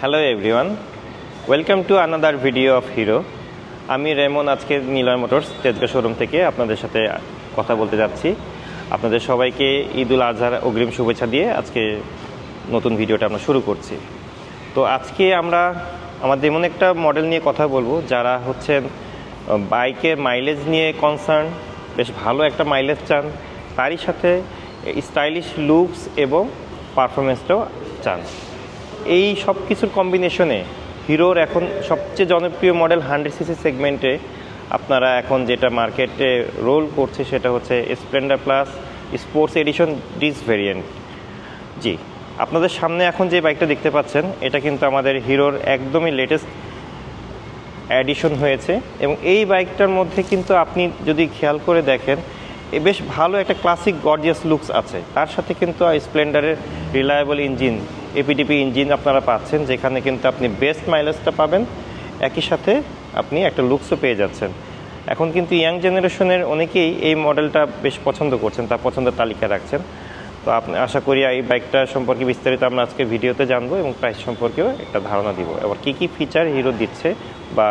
Hello everyone, welcome to another video of hero. আমি Raymond, আজকে Niloy motors Tejgaon showroom থেকে আপনাদের সাথে কথা বলতে যাচ্ছি। আপনাদের সবাইকে ঈদ উল আজহার অগ্রিম শুভেচ্ছা দিয়ে আজকে নতুন ভিডিওটা আমরা শুরু করছি। তো আজকে আমরা আমাদের এমন একটা মডেল নিয়ে কথা বলবো যারা হচ্ছেন বাইকের মাইলেজ নিয়ে কনসার্ন, বেশ ভালো একটা মাইলেজ চান, তারই সাথে স্টাইলিশ লুকস এবং পারফরমেন্সটাও চান। এই সব কিছুর কম্বিনেশনে হিরোর এখন সবচেয়ে জনপ্রিয় মডেল 100cc সেগমেন্টে আপনারা এখন যেটা মার্কেটে রোল করছে সেটা হচ্ছে Splendor Plus sports edition disc variant. জি, আপনাদের সামনে এখন যে বাইকটা দেখতে পাচ্ছেন এটা কিন্তু আমাদের হিরোর একদমই লেটেস্ট অ্যাডিশন হয়েছে এবং এই বাইকটার মধ্যে কিন্তু আপনি যদি খেয়াল করে দেখেন বেশ ভালো একটা ক্লাসিক গর্জিয়াস লুকস আছে। তার সাথে কিন্তু স্প্লেন্ডারের রিলায়েবল ইঞ্জিন, এপিডিপি ইঞ্জিন আপনারা পাচ্ছেন, যেখানে কিন্তু আপনি বেস্ট মাইলেজটা পাবেন, একই সাথে আপনি একটা লুকসও পেয়ে যাচ্ছেন। এখন কিন্তু ইয়াং জেনারেশনের অনেকেই এই মডেলটা বেশ পছন্দ করছেন, তার পছন্দের তালিকা রাখছেন। তো আপনি আশা করি এই বাইকটা সম্পর্কে বিস্তারিত আমরা আজকে ভিডিওতে জানবো এবং প্রাইস সম্পর্কেও একটা ধারণা দিব। এবার কী কী ফিচার হিরো দিচ্ছে বা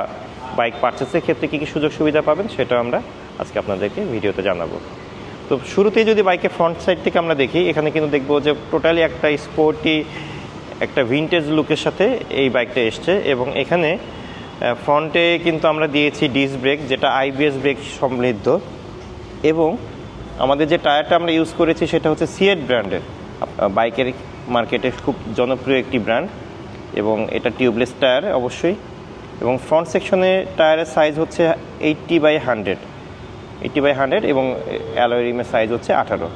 বাইক পারচেসের ক্ষেত্রে কী কী সুযোগ সুবিধা পাবেন সেটা আমরা আজকে আপনাদেরকে ভিডিওতে জানাবো। তো শুরুতেই যদি বাইকের ফ্রন্ট সাইড থেকে আমরা দেখি, এখানে কিন্তু দেখবো যে টোটালি একটা স্পোর্টি একটা ভিনটেজ লুকের সাথে এই বাইকটা এসছে এবং এখানে ফ্রন্টে কিন্তু আমরা দিয়েছি ডিস্ক ব্রেক, যেটা আইবিএস ব্রেক সমৃদ্ধ, এবং আমাদের যে টায়ারটা আমরা ইউজ করেছি সেটা হচ্ছে সিয়েট ব্র্যান্ডের, বাইকের মার্কেটে খুব জনপ্রিয় একটি ব্র্যান্ড, এবং এটা টিউবলেস টায়ার অবশ্যই। এবং ফ্রন্ট সেকশনে টায়ারের সাইজ হচ্ছে 80/100 এবং অ্যালয় রিমের সাইজ হচ্ছে 18,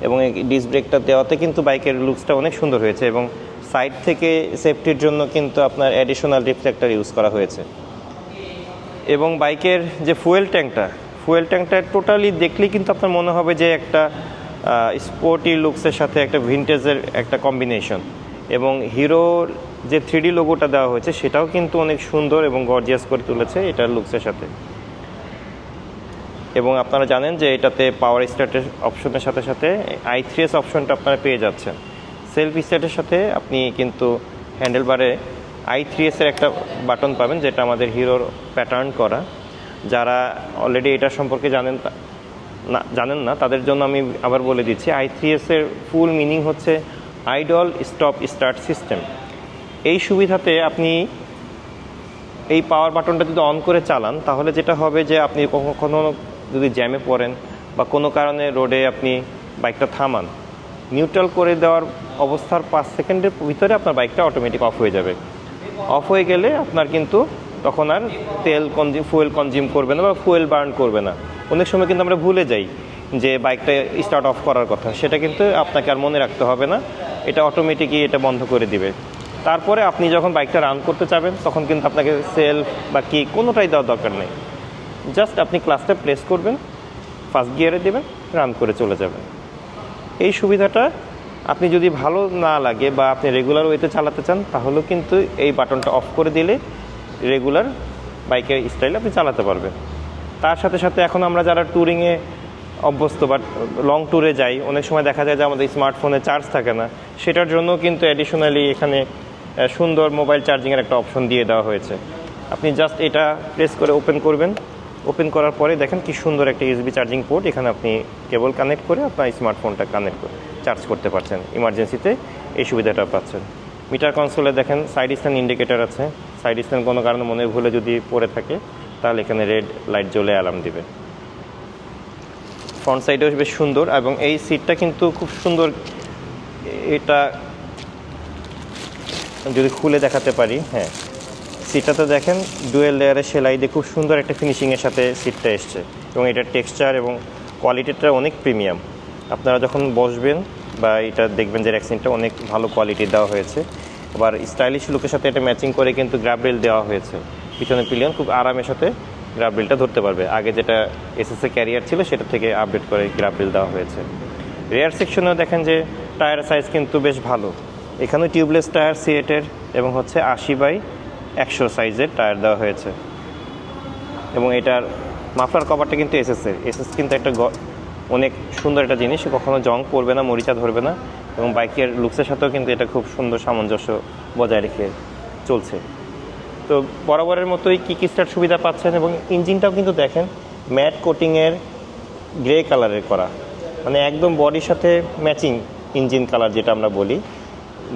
এবং এই ডিস্ক ব্রেকটা দেওয়াতে কিন্তু বাইকের লুকসটা অনেক সুন্দর হয়েছে এবং সাইড থেকে সেফটির জন্য কিন্তু আপনার অ্যাডিশনাল রিফ্লেক্টর ইউজ করা হয়েছে। এবং বাইকের যে ফুয়েল ট্যাঙ্কটা টোটালি দেখলেই কিন্তু আপনার মনে হবে যে একটা স্পোর্টি লুকসের সাথে একটা ভিনটেজের একটা কম্বিনেশন, এবং হিরোর যে 3D লোগোটা দেওয়া হয়েছে সেটাও কিন্তু অনেক সুন্দর এবং গর্জিয়াস করে তুলেছে এটার লুকসের সাথে। এবং আপনারা জানেন যে এটাতে পাওয়ার স্টার্টের অপশনের সাথে সাথে i3s অপশনটা আপনারা পেয়ে যাচ্ছেন। সেলফ স্টার্টের সাথে আপনি কিন্তু হ্যান্ডেলবারে i3s-এর একটা বাটন পাবেন, যেটা আমাদের হিরোর প্যাটার্ন করা। যারা অলরেডি এটা সম্পর্কে জানেন না তাদের জন্য আমি আবার বলে দিচ্ছি, i3s-এর ফুল মিনিং হচ্ছে আইডল স্টপ স্টার্ট সিস্টেম। এই সুবিধাতে আপনি এই পাওয়ার বাটনটা যদি অন করে চালান তাহলে যেটা হবে যে আপনি কখনো যদি জ্যামে পড়েন বা কোনো কারণে রোডে আপনি বাইকটা থামান, নিউট্রাল করে দেওয়ার অবস্থার 5 সেকেন্ডের ভিতরে আপনার বাইকটা অটোমেটিক অফ হয়ে যাবে। অফ হয়ে গেলে আপনার কিন্তু তখন আর ফুয়েল কনজিউম করবে না বা ফুয়েল বার্ন করবে না। অনেক সময় কিন্তু আমরা ভুলে যাই যে বাইকটা স্টার্ট অফ করার কথা, সেটা কিন্তু আপনাকে আর মনে রাখতে হবে না, এটা অটোমেটিকই এটা বন্ধ করে দিবে। তারপরে আপনি যখন বাইকটা রান করতে চাবেন তখন কিন্তু আপনাকে সেলফ বা কি কোনোটাই দেওয়ার দরকার নেই, জাস্ট আপনি ক্লাসটা প্রেস করবেন, ফার্স্ট গিয়ারে দেবেন, রান করে চলে যাবেন। এই সুবিধাটা আপনি যদি ভালো না লাগে বা আপনি রেগুলার ওয়েতে চালাতে চান তাহলেও কিন্তু এই বাটনটা অফ করে দিলে রেগুলার বাইকের স্টাইলে আপনি চালাতে পারবেন। তার সাথে সাথে এখন আমরা যারা ট্যুরিংয়ে অভ্যস্ত বা লং ট্যুরে যাই, অনেক সময় দেখা যায় যে আমাদের স্মার্টফোনে চার্জ থাকে না, সেটার জন্য কিন্তু অ্যাডিশনালি এখানে সুন্দর মোবাইল চার্জিংয়ের একটা অপশন দিয়ে দেওয়া হয়েছে। আপনি জাস্ট এটা প্রেস করে ওপেন করবেন, ওপেন করার পরে দেখেন কি সুন্দর একটা ইউএসবি চার্জিং পোর্ট, এখানে আপনি কেবল কানেক্ট করে আপনার স্মার্টফোনটা কানেক্ট করে চার্জ করতে পারছেন। ইমার্জেন্সিতে এই সুবিধাটা পাচ্ছেন। মিটার কনসোলে দেখেন সাইড স্ট্যান্ড ইন্ডিকেটর আছে, সাইড স্ট্যান্ড কোনো কারণে মনের ভুলে যদি পড়ে থাকে তাহলে এখানে রেড লাইট জ্বলে অ্যালার্ম দিবে। ফ্রন্ট সাইডেও বেশ সুন্দর এবং এই সিটটা কিন্তু খুব সুন্দর, এটা যদি খুলে দেখাতে পারি, হ্যাঁ, সিটটাতে দেখেন ডুয়েল লেয়ারের সেলাই দিয়ে খুব সুন্দর একটা ফিনিশিংয়ের সাথে সিটটা এসছে এবং এটার টেক্সচার এবং কোয়ালিটিটা অনেক প্রিমিয়াম। আপনারা যখন বসবেন বা এটা দেখবেন যে র্যাকসিনটা অনেক ভালো কোয়ালিটির দেওয়া হয়েছে। আবার স্টাইলিশ লুকের সাথে এটা ম্যাচিং করে কিন্তু গ্রাব রেল দেওয়া হয়েছে, পিছনে পিলিয়ন খুব আরামের সাথে গ্রাব রেলটা ধরতে পারবে। আগে যেটা এসএসএ ক্যারিয়ার ছিল সেটা থেকে আপডেট করে গ্রাব রেল দেওয়া হয়েছে। রেয়ার সেকশনেও দেখেন যে টায়ার সাইজ কিন্তু বেশ ভালো, এখানে টিউবলেস টায়ার সিয়েটের এবং হচ্ছে 80/100 সাইজের টায়ার দেওয়া হয়েছে। এবং এটার মাফলার কভারটা কিন্তু এসএস কিন্তু একটা অনেক সুন্দর একটা জিনিস, কখনো জং পড়বে না, মরিচা ধরবে না, এবং বাইকের লুকসের সাথেও কিন্তু এটা খুব সুন্দর সামঞ্জস্য বজায় রেখে চলছে। তো বরাবরের মতোই কিক স্টার্ট সুবিধা পাচ্ছেন এবং ইঞ্জিনটাও কিন্তু দেখেন ম্যাট কোটিংয়ের গ্রে কালারের করা, মানে একদম বডির সাথে ম্যাচিং ইঞ্জিন কালার যেটা আমরা বলি,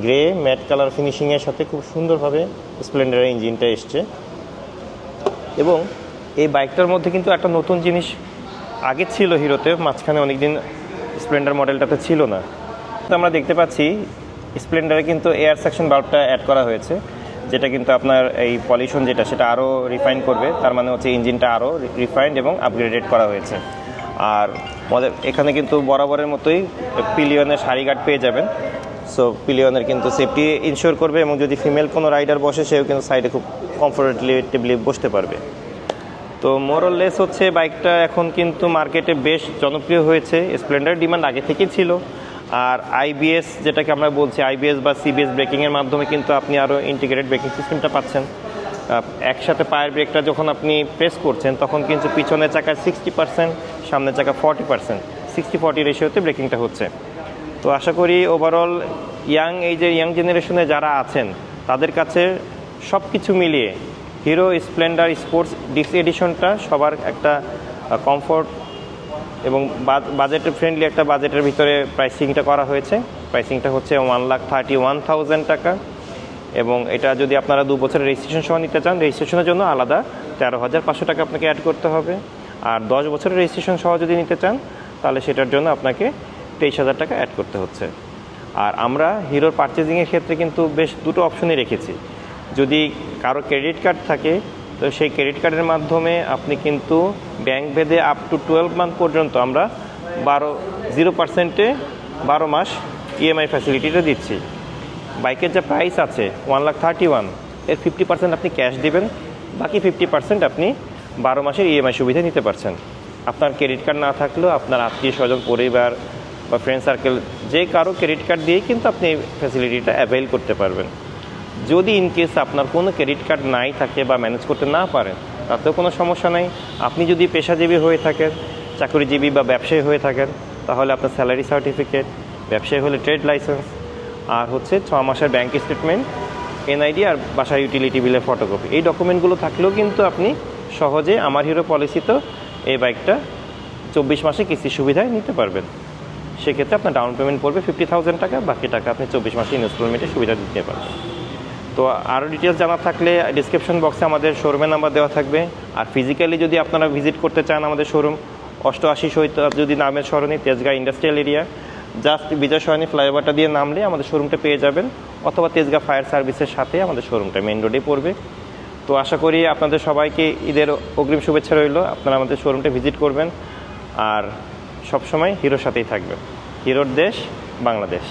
গ্রে ম্যাট কালার ফিনিশিংয়ের সাথে খুব সুন্দরভাবে স্প্লেন্ডারের ইঞ্জিনটা এসছে। এবং এই বাইকটার মধ্যে কিন্তু একটা নতুন জিনিস আগে ছিল হিরোতে, মাঝখানে অনেকদিন স্প্লেন্ডার মডেলটাতে ছিল না। তো আমরা দেখতে পাচ্ছি স্প্লেন্ডারে কিন্তু এয়ার সেকশন বাল্বটা অ্যাড করা হয়েছে, যেটা কিন্তু আপনার এই পলিউশন যেটা সেটা আরও রিফাইন করবে। তার মানে হচ্ছে ইঞ্জিনটা আরও রিফাইন্ড এবং আপগ্রেডেড করা হয়েছে। আর এখানে কিন্তু বরাবরের মতোই পিলিয়নের সারি গার্ড পেয়ে যাবেন। সো পিলিয়নের কিন্তু সেফটি ইনশিওর করবে এবং যদি ফিমেল কোনো রাইডার বসে সেও কিন্তু সাইডে খুব কমফোর্টেবলি বসতে পারবে। তো মোরলেস হচ্ছে বাইকটা এখন কিন্তু মার্কেটে বেশ জনপ্রিয় হয়েছে। স্প্লেন্ডার ডিমান্ড আগে থেকেই ছিল। আর আইবিএস যেটাকে আমরা বলছি, আইবিএস বা সিবিএস ব্রেকিংয়ের মাধ্যমে কিন্তু আপনি আরও ইন্টিগ্রেটেড ব্রেকিং সিস্টেমটা পাচ্ছেন। একসাথে পায়ের ব্রেকটা যখন আপনি প্রেস করছেন তখন কিন্তু পিছনের চাকায় 60%, সামনের চাকা 40%, 60-40 রেশিওতে ব্রেকিংটা হচ্ছে। তো আশা করি ওভারঅল ইয়াং জেনারেশনে যারা আছেন তাদের কাছে সব কিছু মিলিয়ে হিরো স্প্লেন্ডার স্পোর্টস ডিক্স এডিশনটা সবার একটা কমফোর্ট এবং বাজেট ফ্রেন্ডলি একটা বাজেটের ভিতরে প্রাইসিংটা করা হয়েছে। প্রাইসিংটা হচ্ছে 1,31,000 টাকা এবং এটা যদি আপনারা 2 বছরের রেজিস্ট্রেশন সহ নিতে চান, রেজিস্ট্রেশনের জন্য আলাদা 13,500 টাকা আপনাকে অ্যাড করতে হবে। আর 10 বছরের রেজিস্ট্রেশন সহ যদি নিতে চান তাহলে সেটার জন্য আপনাকে 23,000 টাকা অ্যাড করতে হচ্ছে। আর আমরা হিরোর পারচেজিংয়ের ক্ষেত্রে কিন্তু বেশ দুটো অপশনই রেখেছি। যদি কারো ক্রেডিট কার্ড থাকে তো সেই ক্রেডিট কার্ডের মাধ্যমে আপনি কিন্তু ব্যাংক ভেদে আপ টু 12 মান্থ পর্যন্ত আমরা 0%-এ 12 মাস ইএমআই ফ্যাসিলিটিটা দিচ্ছি। বাইকের যে প্রাইস আছে 1,31,000 এর 50% আপনি ক্যাশ দিবেন, বাকি 50% আপনি 12 মাসের ইএমআই সুবিধা নিতে পারছেন। আপনার ক্রেডিট কার্ড না থাকলেও আপনার আত্মীয় স্বজন, পরিবার বা ফ্রেন্ড সার্কেল যে কারো ক্রেডিট কার্ড দিয়েই কিন্তু আপনি এই ফ্যাসিলিটিটা অ্যাভেল করতে পারবেন। যদি ইনকেস আপনার কোনো ক্রেডিট কার্ড নাই থাকে বা ম্যানেজ করতে না পারেন তাতেও কোনো সমস্যা নাই। আপনি যদি পেশাজীবী হয়ে থাকেন, চাকরিজীবী বা ব্যবসায়ী হয়ে থাকেন তাহলে আপনার স্যালারি সার্টিফিকেট, ব্যবসায়ী হলে ট্রেড লাইসেন্স, আর হচ্ছে 6 মাসের ব্যাংক স্টেটমেন্ট, এনআইডি আর বাসার ইউটিলিটি বিলের ফটোকপি, এই ডকুমেন্টগুলো থাকলেও কিন্তু আপনি সহজে আমার হিরো পলিসিতে এই বাইকটা 24 মাসে কিস্তি সুবিধায় নিতে পারবেন। সেক্ষেত্রে আপনার ডাউন পেমেন্ট পড়বে 50,000 টাকা, বাকি টাকা আপনি 24 মাসে ইনস্টলমেন্টের সুবিধা দিতে পারবেন। তো আরও ডিটেলস জানার থাকলে ডিসক্রিপশন বক্সে আমাদের শোরুমের নাম্বার দেওয়া থাকবে। আর ফিজিক্যালি যদি আপনারা ভিজিট করতে চান আমাদের শোরুম 88 শহীদ যদি নামের সরণি, তেজগাঁ ইন্ডাস্ট্রিয়াল এরিয়া, জাস্ট বিজয় সরণি ফ্লাইওভারটা দিয়ে নামলে আমাদের শোরুমটা পেয়ে যাবেন, অথবা তেজগাঁ ফায়ার সার্ভিসের সাথে আমাদের শোরুমটা মেইন রোডে পড়বে। তো আশা করি আপনাদের সবাইকে ঈদের অগ্রিম শুভেচ্ছা রইল। আপনারা আমাদের শোরুমটা ভিজিট করবেন আর সবসময় হিরোর সাথেই থাকবেন। হিরোর দেশ বাংলাদেশ।